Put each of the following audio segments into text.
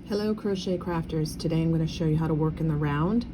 Hello crochet crafters. Today I'm going to show you how to work in the round.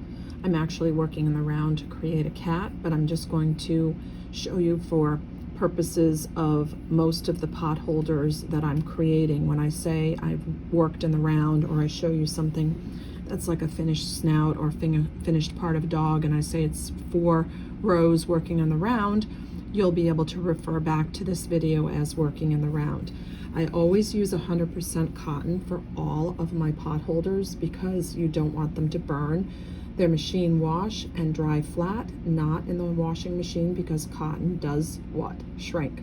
I'm actually working in the round to create a cat, but I'm just going to show you for purposes of most of the pot holders that I'm creating. When I say I've worked in the round, or I show you something that's like a finished snout or finished part of dog, and I say it's 4 rows working on the round, you'll be able to refer back to this video as working in the round. I always use 100% cotton for all of my pot holders because you don't want them to burn. They're machine wash and dry flat, not in the washing machine, because cotton does what? Shrink.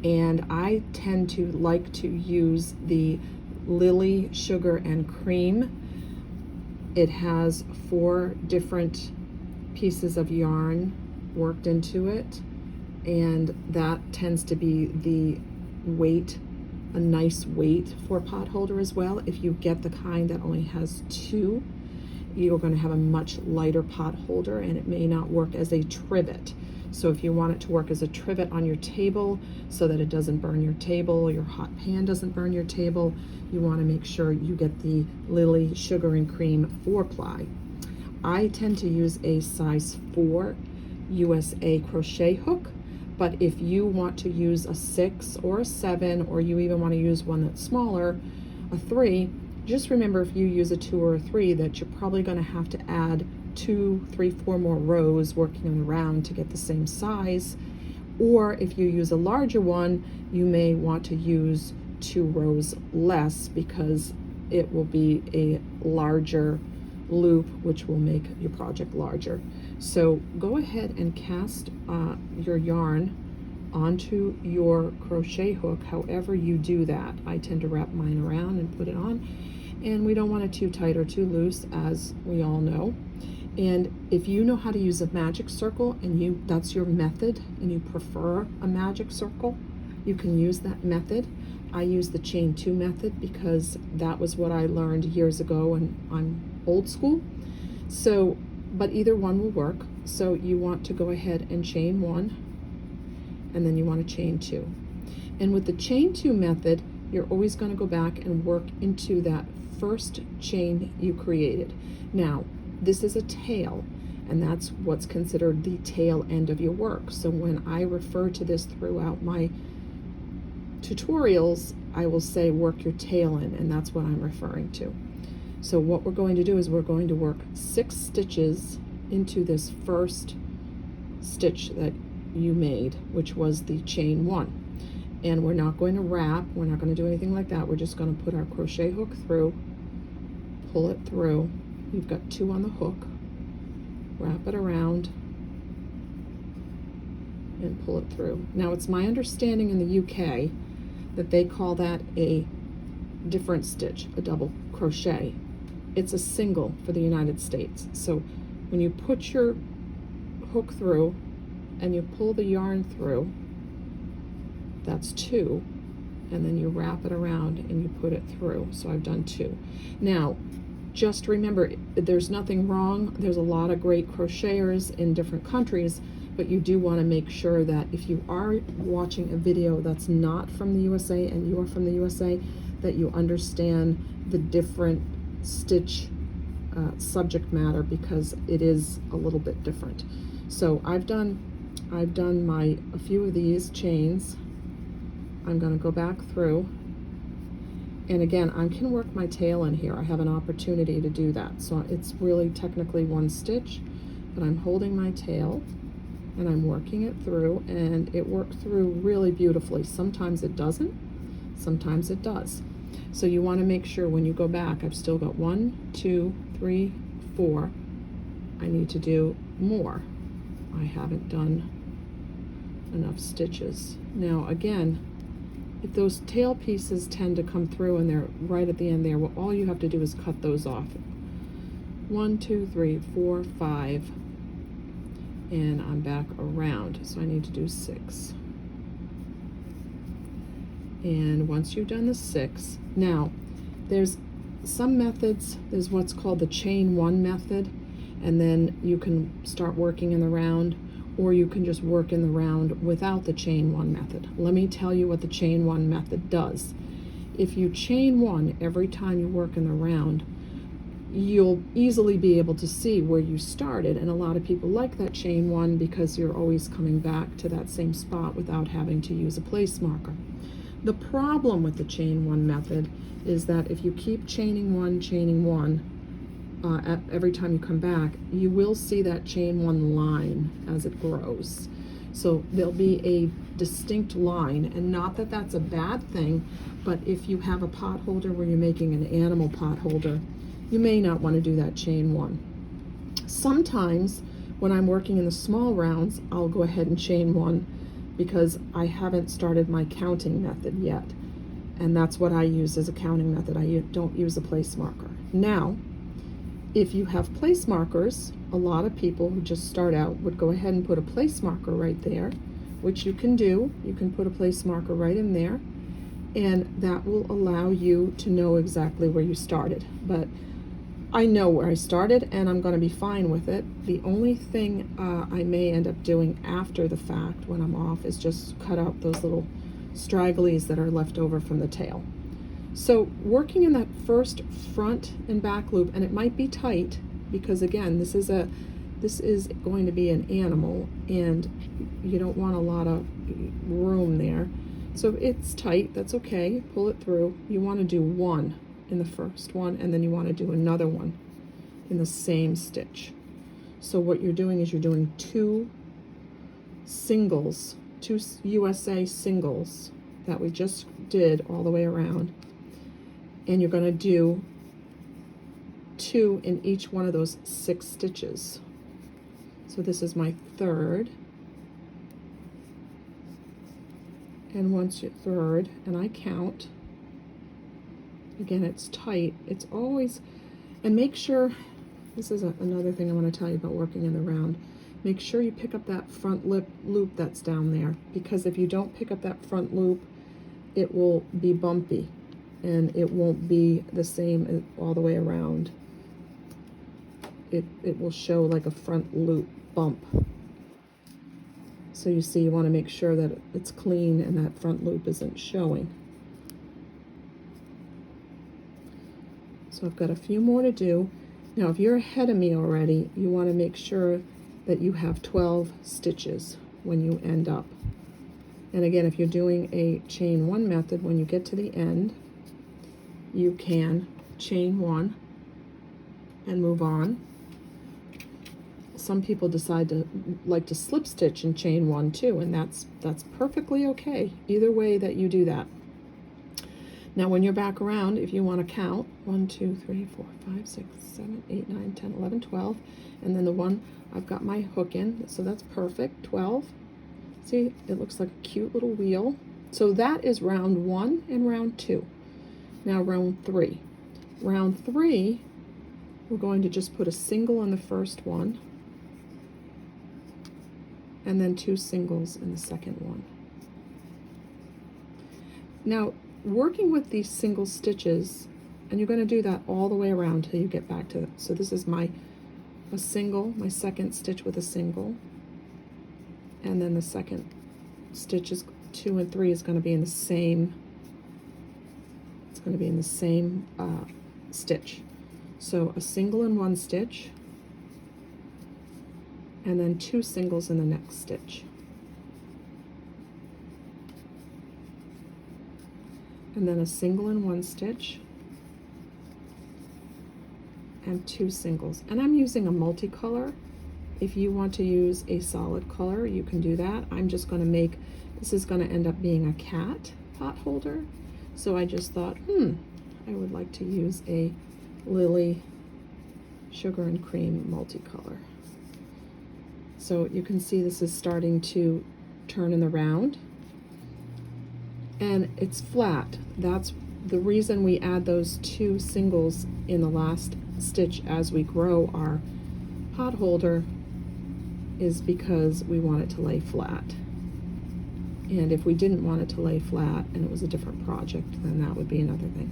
And I tend to like to use the Lily Sugar and Cream. It has 4 different pieces of yarn worked into it, and that tends to be the weight, a nice weight for pot holder as well. If you get the kind that only has 2, you're going to have a much lighter pot holder, and it may not work as a trivet. So if you want it to work as a trivet on your table so that it doesn't burn your table, your hot pan doesn't burn your table, you want to make sure you get the Lily Sugar and Cream 4-ply. I tend to use a size 4 USA crochet hook, but if you want to use a 6 or a 7, or you even want to use one that's smaller, a 3, just remember if you use a 2 or a 3 that you're probably going to have to add 2, 3, 4 more rows working on the round to get the same size. Or if you use a larger one, you may want to use 2 rows less because it will be a larger loop, which will make your project larger. So go ahead and cast your yarn onto your crochet hook however you do that. I tend to wrap mine around and put it on, and we don't want it too tight or too loose, as we all know. And if you know how to use a magic circle and that's your method and you prefer a magic circle, you can use that method. I use the chain 2 method because that was what I learned years ago, and I'm old school. So, but either one will work. So you want to go ahead and chain 1, and then you want to chain 2. And with the chain 2 method, you're always going to go back and work into that first chain you created. Now, this is a tail, and that's what's considered the tail end of your work. So when I refer to this throughout my tutorials, I will say work your tail in, and that's what I'm referring to. So what we're going to do is we're going to work 6 stitches into this first stitch that you made, which was the chain 1. And we're not going to wrap, we're not going to do anything like that. We're just going to put our crochet hook through, pull it through. You've got 2 on the hook, wrap it around, and pull it through. Now, it's my understanding in the UK that they call that a different stitch, a double crochet. It's a single for the United States. So when you put your hook through and you pull the yarn through, that's 2, and then you wrap it around and you put it through. So I've done 2. Now, just remember, there's nothing wrong. There's a lot of great crocheters in different countries, but you do want to make sure that if you are watching a video that's not from the USA and you're from the USA, that you understand the different stitch subject matter, because it is a little bit different. So I've done a few of these chains. I'm going to go back through, and again, I can work my tail in here. I have an opportunity to do that. So it's really technically 1 stitch, but I'm holding my tail and I'm working it through, and it works through really beautifully. Sometimes it doesn't, sometimes it does. So you want to make sure when you go back, I've still got 1, 2, 3, 4. I need to do more. I haven't done enough stitches. Now again, if those tail pieces tend to come through and they're right at the end there, well, all you have to do is cut those off. 1, 2, 3, 4, 5, and I'm back around. So I need to do 6. And once you've done the 6, now there's some methods. There's what's called the chain 1 method, and then you can start working in the round, or you can just work in the round without the chain 1 method. Let me tell you what the chain 1 method does. if you chain one every time you work in the round, you'll easily be able to see where you started. And a lot of people like that chain one because you're always coming back to that same spot without having to use a place marker. The problem with the chain one method is that if you keep chaining one, every time you come back, you will see that chain one line as it grows. So there'll be a distinct line, and not that that's a bad thing, but if you have a pot holder where you're making an animal pot holder, you may not want to do that chain one. Sometimes when I'm working in the small rounds, I'll go ahead and chain one because I haven't started my counting method yet. And that's what I use as a counting method. I don't use a place marker. Now, if you have place markers, a lot of people who just start out would go ahead and put a place marker right there, which you can do. You can put a place marker right in there, and that will allow you to know exactly where you started. But I know where I started, and I'm going to be fine with it. The only thing I may end up doing after the fact when I'm off is just cut out those little stragglies that are left over from the tail. So working in that first front and back loop, and it might be tight because again, this is going to be an animal and you don't want a lot of room there. So it's tight, that's okay, pull it through. You want to do one in the first one, and then you want to do another one in the same stitch. So what you're doing is you're doing two singles, two USA singles that we just did all the way around, and you're going to do two in each one of those 6 stitches. So this is my third, and once you're third, and I count, again, it's tight, it's always, and make sure, this is another thing I want to tell you about working in the round, make sure you pick up that front loop that's down there, because if you don't pick up that front loop, it will be bumpy and it won't be the same all the way around. It will show like a front loop bump. So you see, you want to make sure that it's clean and that front loop isn't showing. So I've got a few more to do. Now if you're ahead of me already, you want to make sure that you have 12 stitches when you end up. And again, if you're doing a chain one method, when you get to the end, you can chain one and move on. Some people decide to like to slip stitch and chain one too, and that's perfectly okay. Either way that you do that. Now when you're back around, if you want to count 1, 2, 3, 4, 5, 6, 7, 8, 9, 10, 11, 12, and then the one I've got my hook in, so that's perfect, 12. See, it looks like a cute little wheel. So that is round 1 and round 2. Now round 3. Round 3, we're going to just put a single in the first one, and then 2 singles in the second one. Now, working with these single stitches, and you're going to do that all the way around till you get back to it. So this is a single, my second stitch with a single, and then the second stitch is 2 and 3 is going to be in the same. It's going to be in the same stitch. So a single in one stitch, and then 2 singles in the next stitch. And then a single in one stitch, and 2 singles. And I'm using a multicolor. If you want to use a solid color, you can do that. I'm just going to make, this is going to end up being a cat pot holder. So I just thought, I would like to use a Lily Sugar and Cream multicolor. So you can see this is starting to turn in the round, and it's flat. That's the reason we add those 2 singles in the last stitch as we grow our pot holder, is because we want it to lay flat. And if we didn't want it to lay flat and it was a different project, then that would be another thing.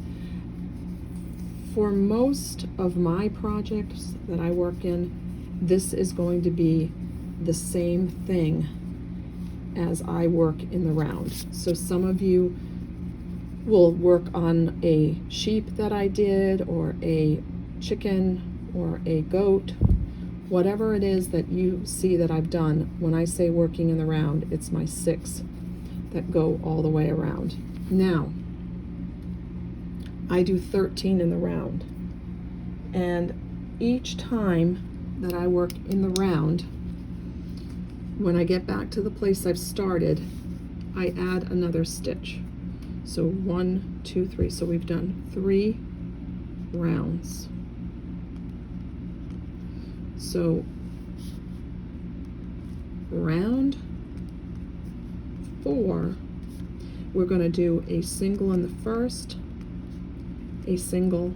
For most of my projects that I work in, this is going to be the same thing as I work in the round. So some of you will work on a sheep that I did, or a chicken, or a goat, whatever it is that you see that I've done. When I say working in the round, it's my 6 that go all the way around. Now, I do 13 in the round, and each time that I work in the round, when I get back to the place I've started, I add another stitch. So 1, 2, 3. So we've done 3 rounds. So round 4, we're going to do a single in the first, a single,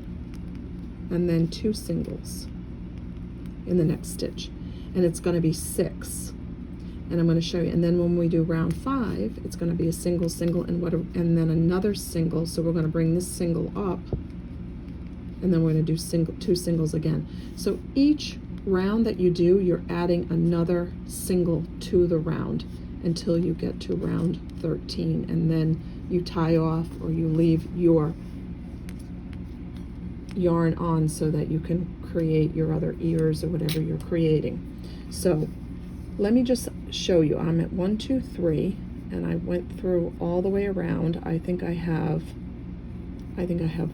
and then 2 singles in the next stitch, and it's going to be 6. And I'm going to show you. And then when we do round 5, it's going to be a single, single, and then another single. So we're going to bring this single up, and then we're going to do 2 singles again. So each round that you do, you're adding another single to the round until you get to round 13, and then you tie off, or you leave your yarn on so that you can create your other ears or whatever you're creating. So let me just show you. I'm at 1, 2, 3, and I went through all the way around. I think I have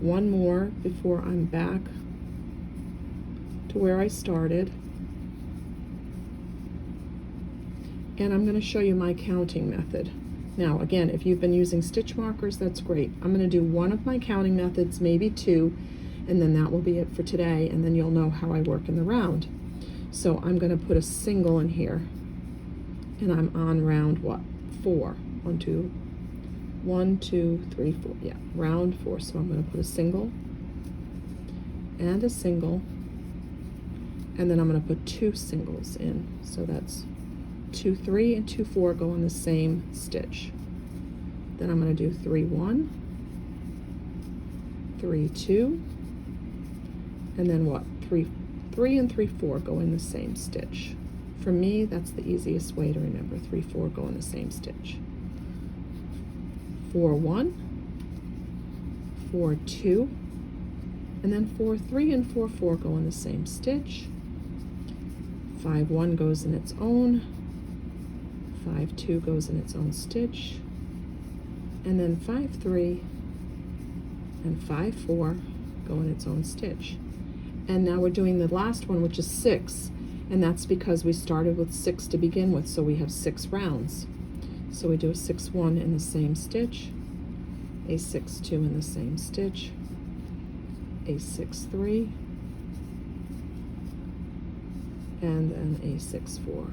one more before I'm back to where I started. And I'm going to show you my counting method. Now, again, if you've been using stitch markers, that's great. I'm going to do one of my counting methods, maybe 2, and then that will be it for today, and then you'll know how I work in the round. So I'm going to put a single in here, and I'm on round what? 4. 1, 2, 3, 4. Yeah, round 4. So I'm going to put a single and a single, and then I'm going to put 2 singles in. So that's 2, 3, and 2, 4 go in the same stitch. Then I'm going to do 3, 1, 3, 2, and then what? 3, 3, and 3, 4 go in the same stitch. For me, that's the easiest way to remember. 3, 4 go in the same stitch. 4, 1, 4, 2, and then 4, 3, and 4, 4 go in the same stitch. 5, 1 goes in its own. 5, 2 goes in its own stitch. And then 5, 3, and 5, 4 go in its own stitch. And now we're doing the last one, which is 6, and that's because we started with 6 to begin with, so we have 6 rounds. So we do a 6, 1 in the same stitch, a 6, 2 in the same stitch, a 6, 3, and then a 6, 4.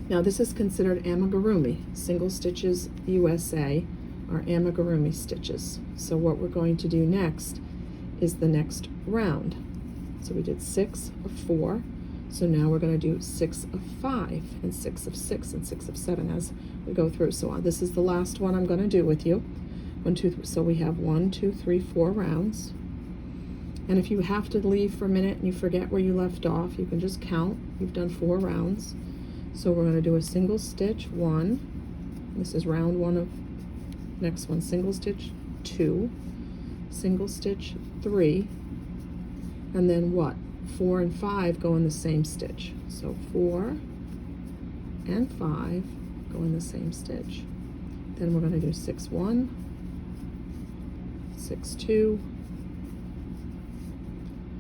Now this is considered amigurumi. Single stitches USA are amigurumi stitches. So what we're going to do next is the next round. So we did 6 of 4. So now we're going to do 6 of 5, and 6 of 6, and 6 of 7 as we go through. So this is the last one I'm going to do with you. 1, 2, 3. So we have 1, 2, 3, 4 rounds. And if you have to leave for a minute and you forget where you left off, you can just count. You've done 4 rounds. So we're going to do a single stitch 1. This is round 1 of next one. Single stitch 2, single stitch 3, and then what? 4 and 5 go in the same stitch. So 4 and 5 go in the same stitch. Then we're going to do 6, 1, 6, 2,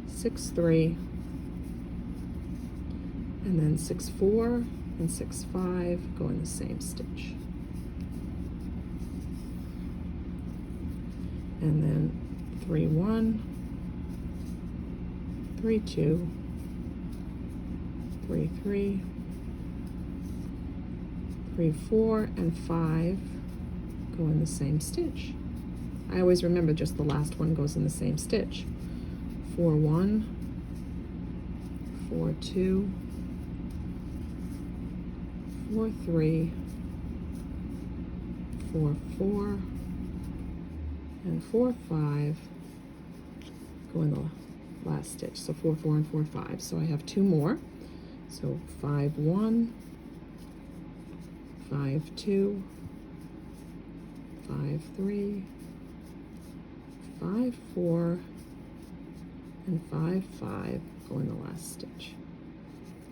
6, 3, and then 6, 4, and 6, 5 go in the same stitch. And then 3, 1, 3, 2, 3, 3, 3, 4, and 5 go in the same stitch. I always remember just the last one goes in the same stitch. 4, 1, 4, 2, 4, 3, 4, 4, and 4, 5 go in the last stitch. So 4, 4, and 4, 5. So I have 2 more. So 5, 1, 5, 2, 5, 3, 5, 4, and 5, 5, go in the last stitch.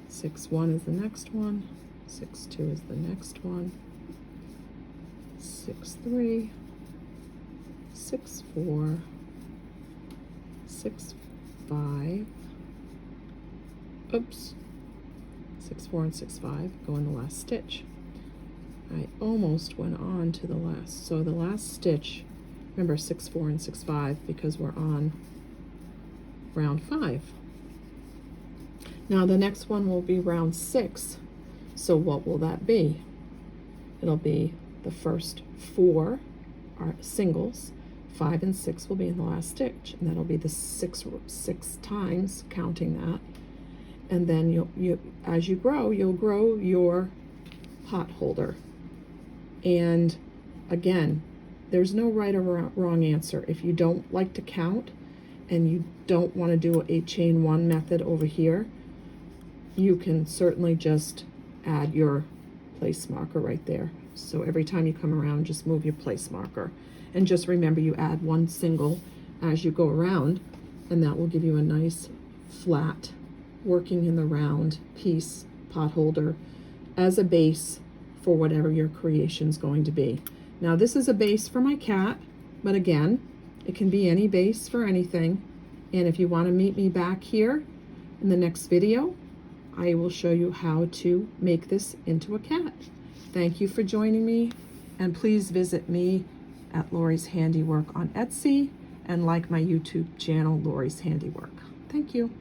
6, 1 is the next one, 6, 2 is the next one, 6, 3, 6, 4, 6, 5, oops, 6, 4, and 6, 5, go in the last stitch. I almost went on to the last, so the last stitch, remember 6, 4, and 6, 5, because we're on round 5. Now the next one will be round 6, so what will that be? It'll be the first 4 are singles, 5 and 6 will be in the last stitch, and that'll be the six times, counting that. And then you as you grow, you'll grow your pot holder. And again, there's no right or wrong answer. If you don't like to count and you don't want to do a chain 1 method over here, you can certainly just add your place marker right there. So every time you come around, just move your place marker. And just remember, you add 1 single as you go around, and that will give you a nice flat working in the round piece pot holder as a base for whatever your creation's going to be. Now this is a base for my cat, but again, it can be any base for anything. And if you want to meet me back here in the next video, I will show you how to make this into a cat. Thank you for joining me, and please visit me at Lori's Handiwork on Etsy and like my YouTube channel, Lori's Handiwork. Thank you.